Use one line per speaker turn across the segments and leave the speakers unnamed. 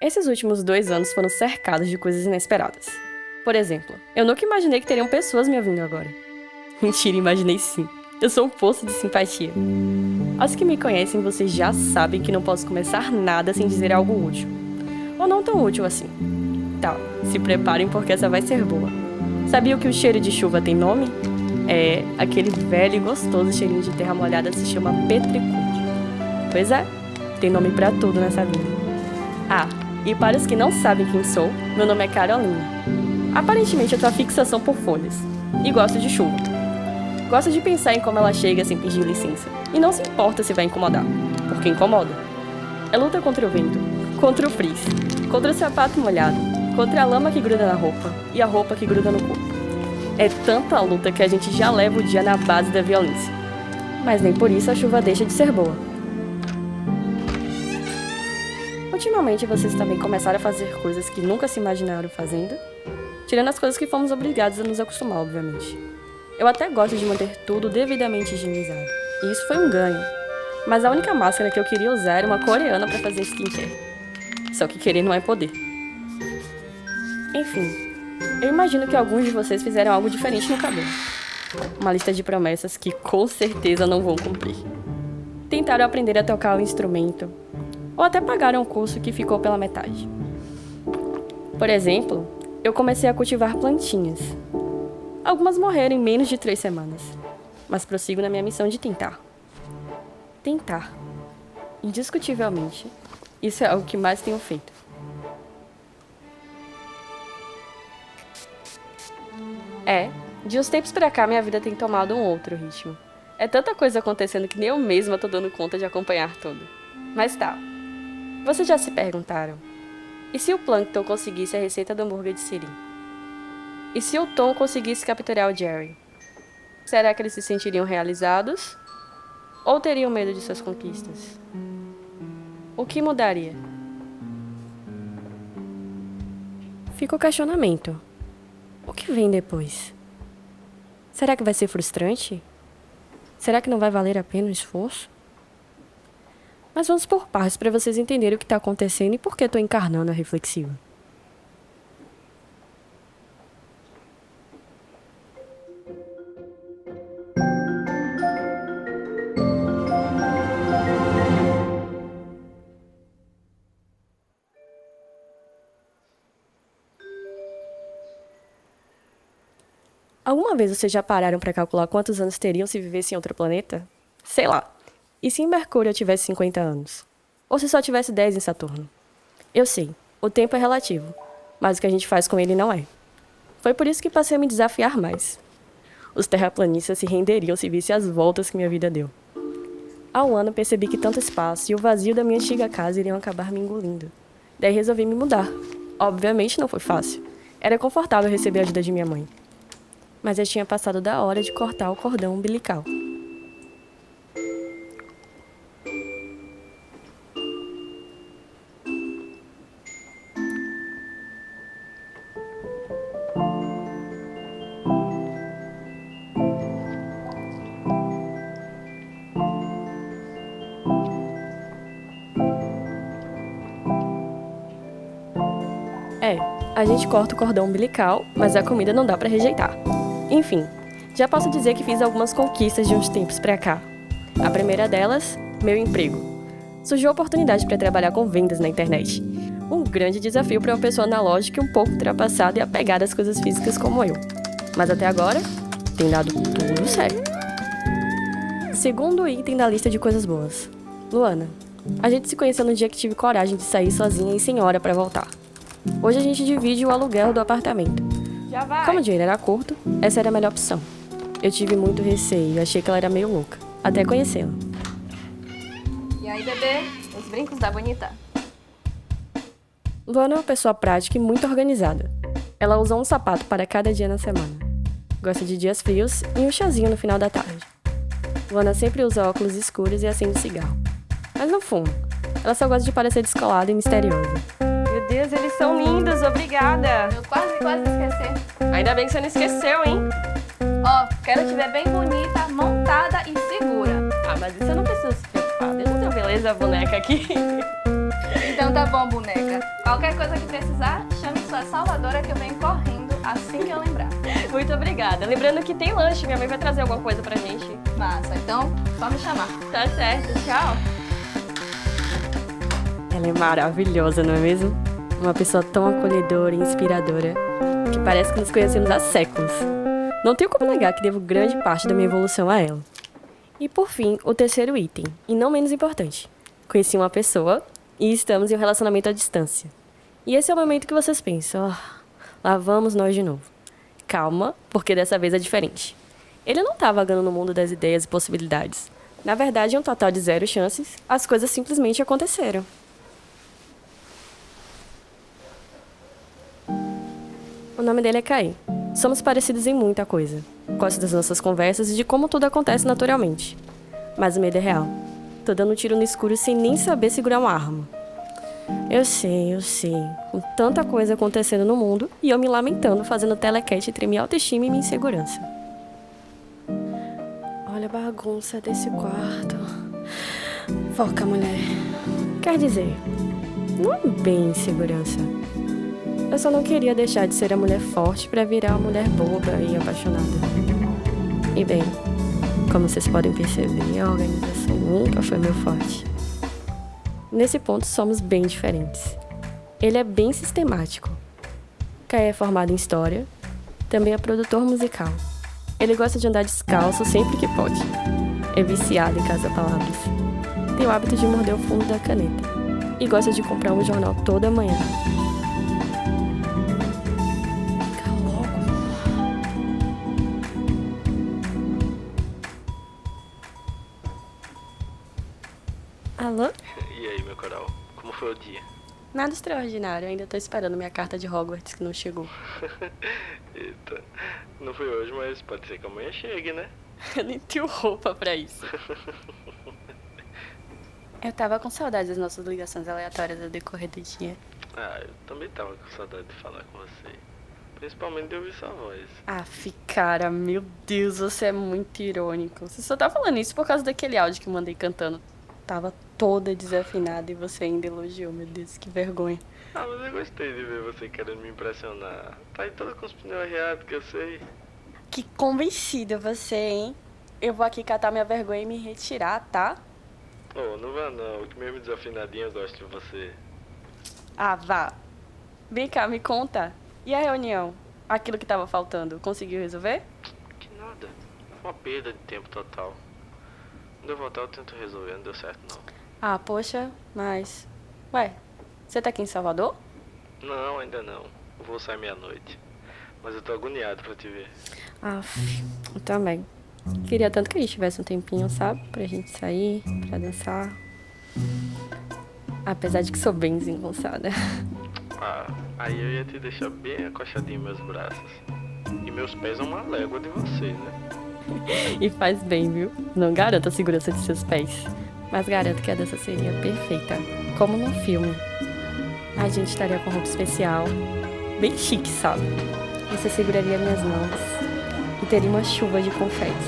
Esses últimos 2 anos foram cercados de coisas inesperadas. Por exemplo, eu nunca imaginei que teriam pessoas me ouvindo agora. Mentira, imaginei sim. Eu sou um poço de simpatia. Aos que me conhecem, vocês já sabem que não posso começar nada sem dizer algo útil. Ou não tão útil assim. Tá, se preparem porque essa vai ser boa. Sabia que o cheiro de chuva tem nome? É, aquele velho e gostoso cheirinho de terra molhada se chama petricúdio. Pois é, tem nome pra tudo nessa vida. Ah, e para os que não sabem quem sou, meu nome é Carolina. Aparentemente eu tenho a fixação por folhas. E gosto de chuva. Gosto de pensar em como ela chega sem pedir licença. E não se importa se vai incomodar, porque incomoda. É luta contra o vento, contra o frizz, contra o sapato molhado, contra a lama que gruda na roupa e a roupa que gruda no corpo. É tanta luta que a gente já leva o dia na base da violência. Mas nem por isso a chuva deixa de ser boa. Ultimamente vocês também começaram a fazer coisas que nunca se imaginaram fazendo, tirando as coisas que fomos obrigados a nos acostumar, obviamente. Eu até gosto de manter tudo devidamente higienizado, e isso foi um ganho. Mas a única máscara que eu queria usar era uma coreana para fazer skincare. Só que querer não é poder. Enfim, eu imagino que alguns de vocês fizeram algo diferente no cabelo. Uma lista de promessas que com certeza não vão cumprir. Tentaram aprender a tocar o instrumento, ou até pagaram um curso que ficou pela metade. Por exemplo, eu comecei a cultivar plantinhas. Algumas morreram em menos de 3 semanas, mas prossigo na minha missão de tentar. Tentar. Indiscutivelmente, isso é algo que mais tenho feito. De uns tempos pra cá minha vida tem tomado um outro ritmo. É tanta coisa acontecendo que nem eu mesma tô dando conta de acompanhar tudo. Mas tá, vocês já se perguntaram? E se o Plankton conseguisse a receita do hambúrguer de siri? E se o Tom conseguisse capturar o Jerry? Será que eles se sentiriam realizados? Ou teriam medo de suas conquistas? O que mudaria? Fica o questionamento. O que vem depois? Será que vai ser frustrante? Será que não vai valer a pena o esforço? Mas vamos por partes para vocês entenderem o que está acontecendo e por que estou encarnando a reflexiva. Alguma vez vocês já pararam para calcular quantos anos teriam se vivessem em outro planeta? Sei lá. E se em Mercúrio eu tivesse 50 anos? Ou se só tivesse 10 em Saturno? Eu sei, o tempo é relativo, mas o que a gente faz com ele não é. Foi por isso que passei a me desafiar mais. Os terraplanistas se renderiam se vissem as voltas que minha vida deu. Há um ano percebi que tanto espaço e o vazio da minha antiga casa iriam acabar me engolindo. Daí resolvi me mudar. Obviamente não foi fácil. Era confortável receber a ajuda de minha mãe. Mas já tinha passado da hora de cortar o cordão umbilical. A gente corta o cordão umbilical, mas a comida não dá pra rejeitar. Enfim, já posso dizer que fiz algumas conquistas de uns tempos pra cá. A primeira delas, meu emprego. Surgiu a oportunidade para trabalhar com vendas na internet. Um grande desafio para uma pessoa analógica e um pouco ultrapassada e apegada às coisas físicas como eu. Mas até agora, tem dado tudo certo. Segundo item da lista de coisas boas. Luana. A gente se conheceu no dia que tive coragem de sair sozinha e sem hora pra voltar. Hoje a gente divide o aluguel do apartamento.
Já vai.
Como o dinheiro era curto, essa era a melhor opção. Eu tive muito receio, achei que ela era meio louca, até conhecê-la.
E aí, bebê? Os brincos da bonita?
Luana é uma pessoa prática e muito organizada. Ela usa um sapato para cada dia na semana. Gosta de dias frios e um chazinho no final da tarde. Luana sempre usa óculos escuros e acende cigarro. Mas não fuma. Ela só gosta de parecer descolada e misteriosa.
Meu Deus, eles são lindos, obrigada.
Eu quase esqueci.
Ainda bem que você não esqueceu, hein?
Ó, quero te ver bem bonita, montada e segura.
Ah, mas isso eu não preciso se preocupar. Eu não tenho beleza boneca aqui.
E Então tá bom, boneca. Qualquer coisa que precisar, chame sua salvadora que eu venho correndo assim que eu lembrar.
Muito obrigada. Lembrando que tem lanche, minha mãe vai trazer alguma coisa pra gente.
Massa, então só me chamar.
Tá certo, tchau. Ela é maravilhosa, não é mesmo? Uma pessoa tão acolhedora e inspiradora que parece que nos conhecemos há séculos. Não tenho como negar que devo grande parte da minha evolução a ela. E por fim, o terceiro item, e não menos importante. Conheci uma pessoa e estamos em um relacionamento à distância. E esse é o momento que vocês pensam, lá vamos nós de novo. Calma, porque dessa vez é diferente. Ele não tá vagando no mundo das ideias e possibilidades. Na verdade, em um total de 0 chances, as coisas simplesmente aconteceram. O nome dele é Caí. Somos parecidos em muita coisa. Gosto das nossas conversas e de como tudo acontece naturalmente. Mas o medo é real. Tô dando um tiro no escuro sem nem saber segurar uma arma. Eu sei. Com tanta coisa acontecendo no mundo e eu me lamentando fazendo telecat entre minha autoestima e minha insegurança. Olha a bagunça desse quarto. Foca, mulher. Quer dizer, não é bem insegurança. Eu só não queria deixar de ser a mulher forte pra virar uma mulher boba e apaixonada. E bem, como vocês podem perceber, a organização nunca foi meu forte. Nesse ponto, somos bem diferentes. Ele é bem sistemático. Caí é formado em História, também é produtor musical. Ele gosta de andar descalço sempre que pode. É viciado em caça-palavras. Tem o hábito de morder o fundo da caneta. E gosta de comprar um jornal toda manhã. Alô?
E aí, meu coral? Como foi o dia?
Nada extraordinário, ainda tô esperando minha carta de Hogwarts que não chegou.
Eita, não foi hoje, mas pode ser que amanhã chegue, né?
Eu nem tenho roupa pra isso. Eu tava com saudades das nossas ligações aleatórias ao decorrer do dia.
Ah, eu também tava com saudade de falar com você. Principalmente de ouvir sua voz.
Aff, cara, meu Deus, você é muito irônico. Você só tá falando isso por causa daquele áudio que eu mandei cantando. Tava toda desafinada e você ainda elogiou, meu Deus, que vergonha.
Ah, mas eu gostei de ver você querendo me impressionar. Tá aí toda com os pneus arreados, que eu sei.
Que convencida você, hein? Eu vou aqui catar minha vergonha e me retirar, tá?
Oh, não vá não, que mesmo desafinadinho eu gosto de você.
Ah, vá. Vem cá, me conta. E a reunião? Aquilo que tava faltando, conseguiu resolver?
Que nada, uma perda de tempo total. Quando eu voltar eu tento resolver, não deu certo não.
Ah, poxa, mas... Ué, você tá aqui em Salvador?
Não, ainda não. Eu vou sair meia-noite. Mas eu tô agoniado pra te ver.
Ah, eu também. Queria tanto que a gente tivesse um tempinho, sabe? Pra gente sair, pra dançar. Apesar de que sou bem desengonçada.
Ah, aí eu ia te deixar bem acochadinho em meus braços. E meus pés a uma légua de você, né?
E faz bem, viu? Não garanto a segurança de seus pés. Mas garanto que a dança seria perfeita. Como num filme. A gente estaria com roupa especial. Bem chique, sabe? Você seguraria minhas mãos. E teria uma chuva de confetes.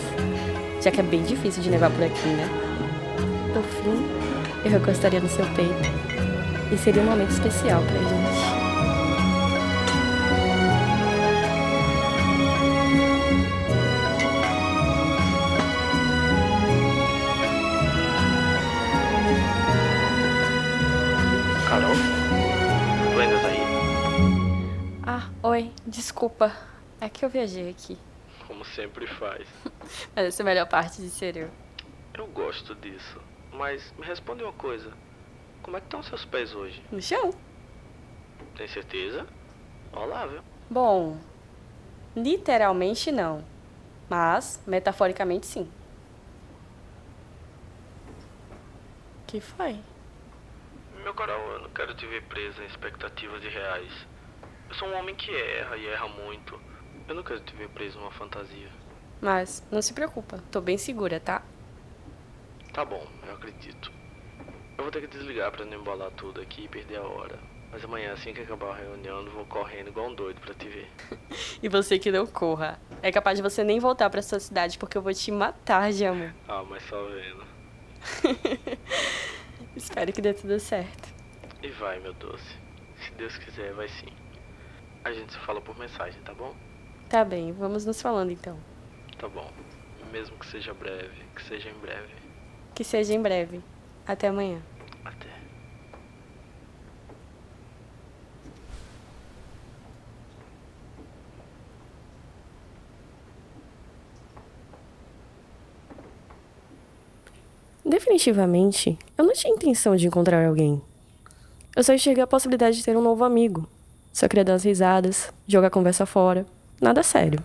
Já que é bem difícil de nevar por aqui, né? Por fim, eu recostaria no seu peito. E seria um momento especial pra gente.
Carol? Tu ainda tá aí?
Ah, oi, desculpa. É que eu viajei aqui.
Como sempre faz.
Mas essa é a melhor parte de ser eu.
Eu gosto disso. Mas me responde uma coisa. Como é que estão seus pés hoje?
No chão?
Tem certeza? Olá, viu?
Bom, literalmente não. Mas, metaforicamente, sim. Que foi?
Meu coral, eu não quero te ver presa em expectativas irreais. Eu sou um homem que erra e erra muito. Eu não quero te ver preso numa fantasia.
Mas, não se preocupa. Tô bem segura, tá?
Tá bom, eu acredito. Eu vou ter que desligar pra não embolar tudo aqui e perder a hora. Mas amanhã, assim que acabar a reunião, eu vou correndo igual um doido pra te ver.
E você que não corra. É capaz de você nem voltar pra sua cidade, porque eu vou te matar de amor.
Ah, mas só vendo.
Espero que dê tudo certo.
E vai, meu doce. Se Deus quiser, vai sim. A gente se fala por mensagem, tá bom?
Tá bem, vamos nos falando então.
Tá bom. Mesmo que seja breve, que seja em breve.
Que seja em breve. Até amanhã.
Até.
Definitivamente, eu não tinha intenção de encontrar alguém. Eu só enxerguei a possibilidade de ter um novo amigo. Só queria dar umas risadas, jogar a conversa fora. Nada sério.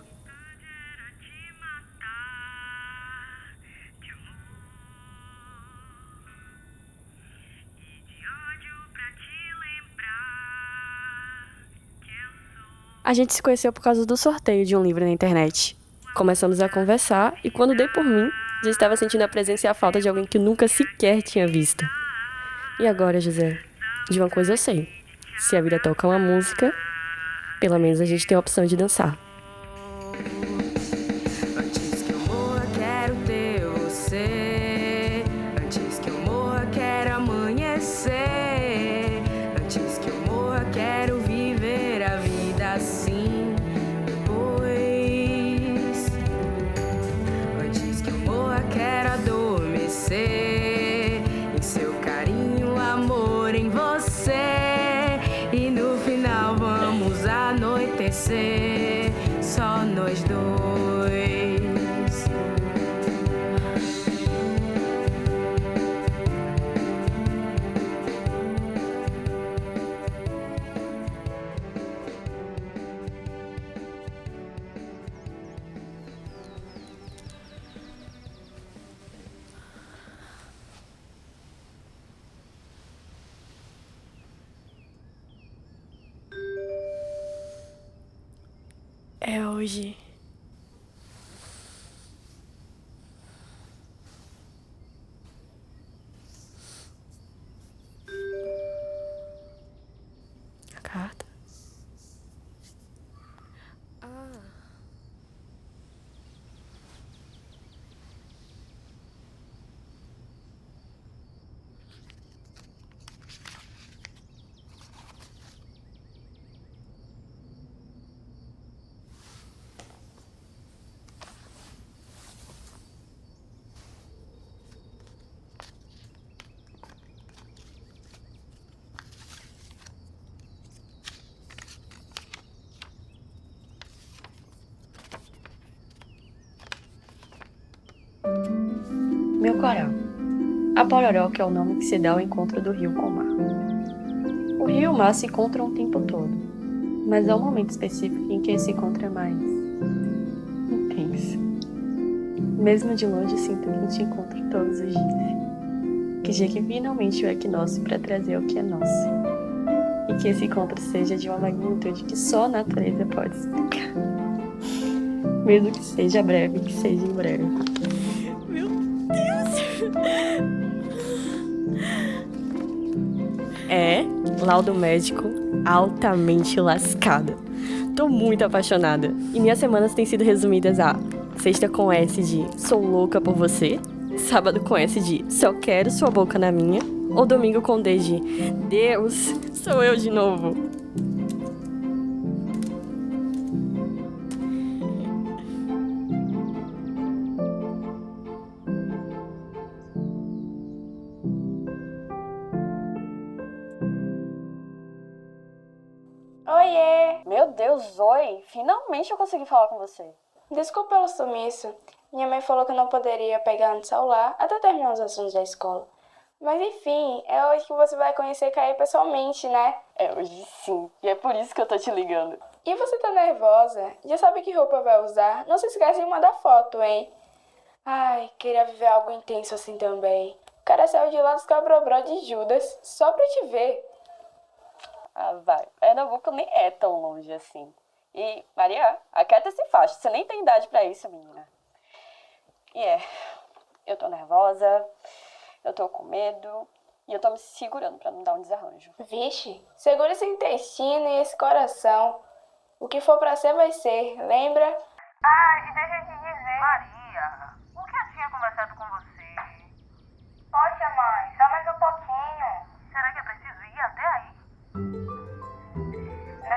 A gente se conheceu por causa do sorteio de um livro na internet. Começamos a conversar e quando dei por mim, já estava sentindo a presença e a falta de alguém que nunca sequer tinha visto. E agora, José? De uma coisa eu sei. Se a vida toca uma música, pelo menos a gente tem a opção de dançar.
Antes que eu morra, quero ter você. Antes que eu morra, quero amanhecer. Antes que eu morra, quero viver a vida assim. Depois, antes que eu morra, quero adormecer em seu carinho, amor em você. E no final vamos anoitecer, só nós dois.
É hoje. A carta. Meu coral. A Pororoca é o nome que se dá ao encontro do rio com o mar. O rio e o mar se encontram o tempo todo, mas há um momento específico em que esse encontro é mais intenso. Mesmo de longe, sinto que a gente encontra todos os dias. Que dia que finalmente o equinócio para trazer o que é nosso. E que esse encontro seja de uma magnitude que só a natureza pode explicar. Mesmo que seja breve, que seja em breve. Meu Deus! É, laudo médico altamente lascada. Tô muito apaixonada. E minhas semanas têm sido resumidas a sexta com S de sou louca por você, sábado com S de só quero sua boca na minha, ou domingo com D de Deus, sou eu de novo.
Oiê!
Meu Deus, oi! Finalmente eu consegui falar com você.
Desculpa pelo sumiço. Minha mãe falou que eu não poderia pegar no celular até terminar os assuntos da escola. Mas enfim, é hoje que você vai conhecer Caí pessoalmente, né?
É hoje sim, e é por isso que eu tô te ligando.
E você tá nervosa? Já sabe que roupa vai usar? Não se esquece de mandar foto, hein? Ai, queria viver algo intenso assim também. O cara saiu de lá dos cabrobró de Judas só pra te ver.
Ah, vai. Pernambuco nem é tão longe assim. E, Maria, aquieta esse facho. Você nem tem idade pra isso, menina. E eu tô nervosa, eu tô com medo e eu tô me segurando pra não dar um desarranjo.
Vixe, segura esse intestino e esse coração. O que for pra ser, vai ser, lembra?
E deixa eu te dizer, Maria, o que eu tinha conversado com você? Poxa, mãe, só mais um pouquinho. Será que é preciso ir até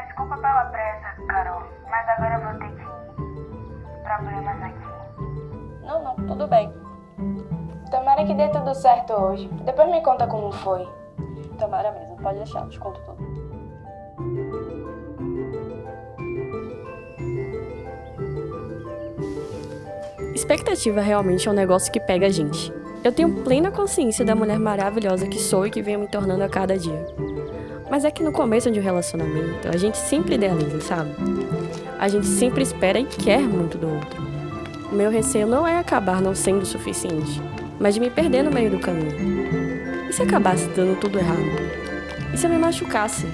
Desculpa pela pressa, Carol, mas agora eu vou ter que ir. Problemas aqui.
Não, tudo bem. Tomara que dê tudo certo hoje. Depois me conta como foi.
Tomara mesmo, pode deixar, eu te conto tudo. Expectativa realmente é um negócio que pega a gente. Eu tenho plena consciência da mulher maravilhosa que sou e que venho me tornando a cada dia. Mas é que no começo de um relacionamento, a gente sempre idealiza, sabe? A gente sempre espera e quer muito do outro. O meu receio não é acabar não sendo o suficiente, mas de me perder no meio do caminho. E se acabasse dando tudo errado? E se eu me machucasse?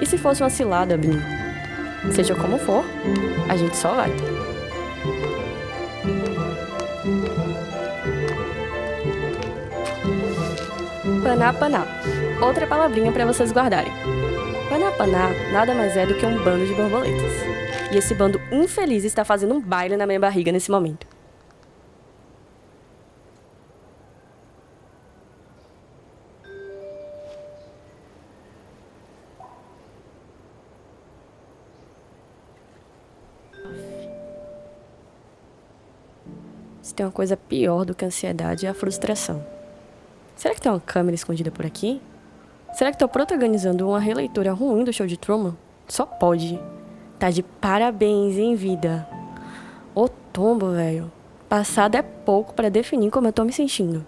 E se fosse uma cilada, Binho? Seja como for, a gente só vai. Paná. Outra palavrinha para vocês guardarem. Paná nada mais é do que um bando de borboletas. E esse bando infeliz está fazendo um baile na minha barriga nesse momento. Se tem uma coisa pior do que a ansiedade é a frustração. Será que tem uma câmera escondida por aqui? Será que tô protagonizando uma releitura ruim do show de Truman? Só pode. Tá de parabéns, hein, vida? Ô tombo, velho. Passado é pouco pra definir como eu tô me sentindo.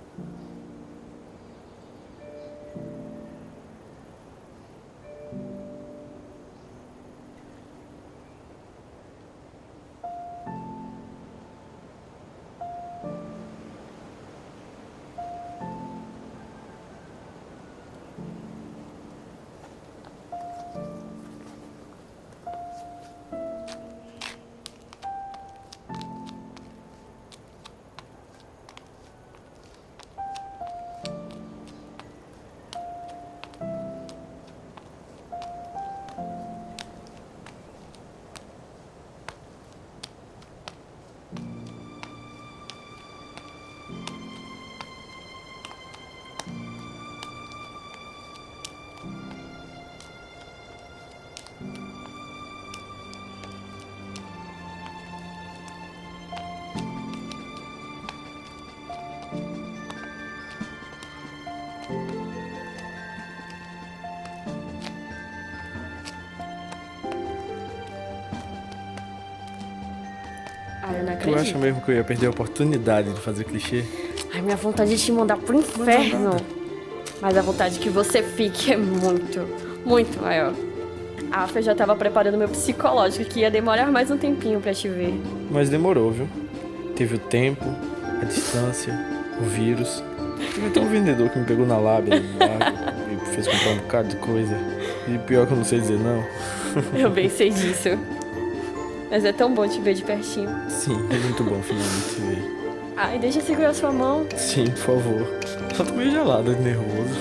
Ai, eu não
Tu
acredito.
acha mesmo que eu ia perder a oportunidade de fazer clichê?
Ai, minha vontade de te mandar pro inferno. Mas a vontade que você fique é muito, muito maior. A Fê já tava preparando meu psicológico, que ia demorar mais um tempinho pra te ver.
Mas demorou, viu? Teve o tempo, a distância, o vírus. Teve até um vendedor que me pegou na lábia no largo e fez comprar um bocado de coisa. E pior que eu não sei dizer não.
Eu bem sei disso. Mas é tão bom te ver de pertinho.
Sim, é muito bom finalmente te ver.
Ai, deixa eu segurar sua mão.
Sim, por favor. Só tô meio gelada de nervoso.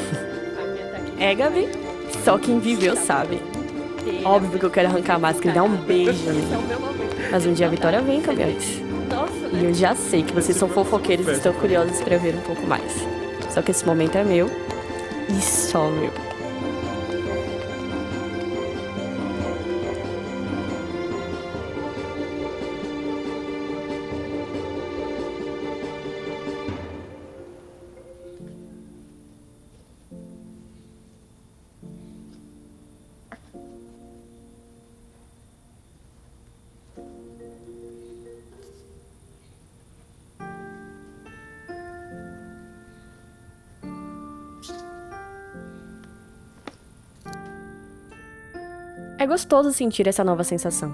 É, Gabi? Só quem viveu sabe. Óbvio que eu quero arrancar a máscara e dar um beijo. Mas um dia a vitória vem, campeões. E eu já sei que vocês são fofoqueiros e estão curiosos pra ver um pouco mais. Só que esse momento é meu e só meu. É gostoso sentir essa nova sensação.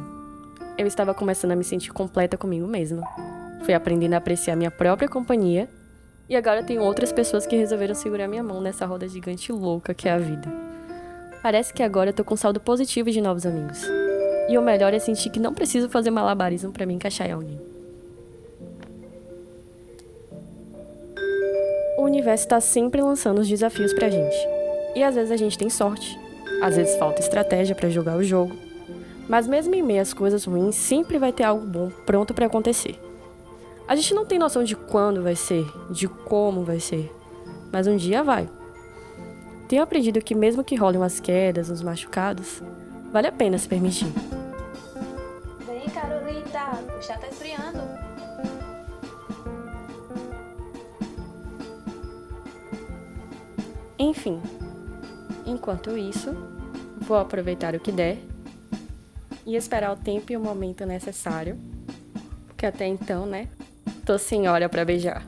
Eu estava começando a me sentir completa comigo mesma. Fui aprendendo a apreciar minha própria companhia e agora tenho outras pessoas que resolveram segurar minha mão nessa roda gigante louca que é a vida. Parece que agora eu tô com saldo positivo de novos amigos. E o melhor é sentir que não preciso fazer malabarismo pra me encaixar em alguém. O universo tá sempre lançando os desafios pra gente. E às vezes a gente tem sorte. Às vezes falta estratégia pra jogar o jogo. Mas mesmo em meio às coisas ruins, sempre vai ter algo bom pronto pra acontecer. A gente não tem noção de quando vai ser, de como vai ser. Mas um dia vai. Tenho aprendido que mesmo que rolem umas quedas, uns machucados, vale a pena se permitir.
Vem, Carolita, o chá tá esfriando.
Enfim, enquanto isso, vou aproveitar o que der e esperar o tempo e o momento necessário, porque até então, né, tô sem hora pra beijar.